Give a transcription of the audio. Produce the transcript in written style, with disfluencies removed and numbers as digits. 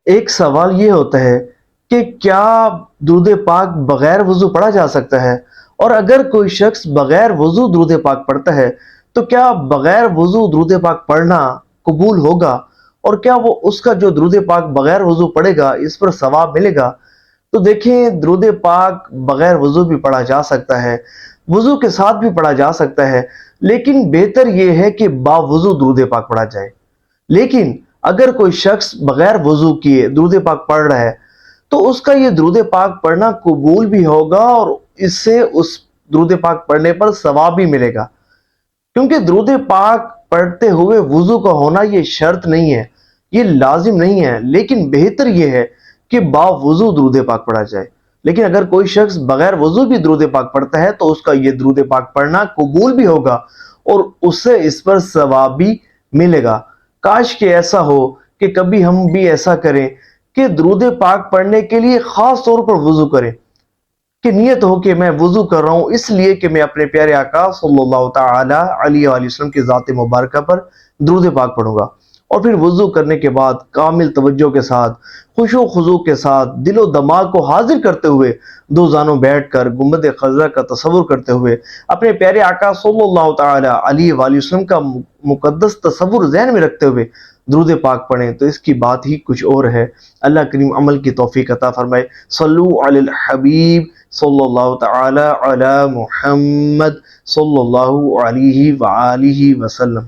ایک سوال یہ ہوتا ہے کہ کیا درود پاک بغیر وضو پڑھا جا سکتا ہے؟ اور اگر کوئی شخص بغیر وضو درود پاک پڑھتا ہے تو کیا بغیر وضو درود پاک پڑھنا قبول ہوگا؟ اور کیا وہ اس کا جو درود پاک بغیر وضو پڑھے گا اس پر ثواب ملے گا؟ تو دیکھیں، درود پاک بغیر وضو بھی پڑھا جا سکتا ہے، وضو کے ساتھ بھی پڑھا جا سکتا ہے، لیکن بہتر یہ ہے کہ باوضو درود پاک پڑھا جائے۔ لیکن اگر کوئی شخص بغیر وضو کیے درود پاک پڑھ رہا ہے تو اس کا یہ درود پاک پڑھنا قبول بھی ہوگا اور اس سے اس درود پاک پڑھنے پر ثواب بھی ملے گا، کیونکہ درود پاک پڑھتے ہوئے وضو کا ہونا یہ شرط نہیں ہے، یہ لازم نہیں ہے، لیکن بہتر یہ ہے کہ باوضو درود پاک پڑھا جائے۔ لیکن اگر کوئی شخص بغیر وضو بھی درود پاک پڑھتا ہے تو اس کا یہ درود پاک پڑھنا قبول بھی ہوگا اور اس سے اس پر ثواب بھی ملے گا۔ کاش کہ ایسا ہو کہ کبھی ہم بھی ایسا کریں کہ درود پاک پڑھنے کے لیے خاص طور پر وضو کریں، کہ نیت ہو کہ میں وضو کر رہا ہوں اس لیے کہ میں اپنے پیارے آقا صلی اللہ تعالی علیہ وآلہ وسلم کی ذات مبارکہ پر درود پاک پڑھوں گا، اور پھر وضو کرنے کے بعد کامل توجہ کے ساتھ، خشوع و خضوع کے ساتھ، دل و دماغ کو حاضر کرتے ہوئے، دو زانوں بیٹھ کر گنبد خضرا کا تصور کرتے ہوئے اپنے پیارے آقا صلی اللہ تعالی علیہ وآلہ وسلم کا مقدس تصور ذہن میں رکھتے ہوئے درود پاک پڑھیں تو اس کی بات ہی کچھ اور ہے۔ اللہ کریم عمل کی توفیق عطا فرمائے۔ صلو علی الحبیب صلی اللہ تعالی علی محمد صلی اللہ علیہ وآلہ وسلم۔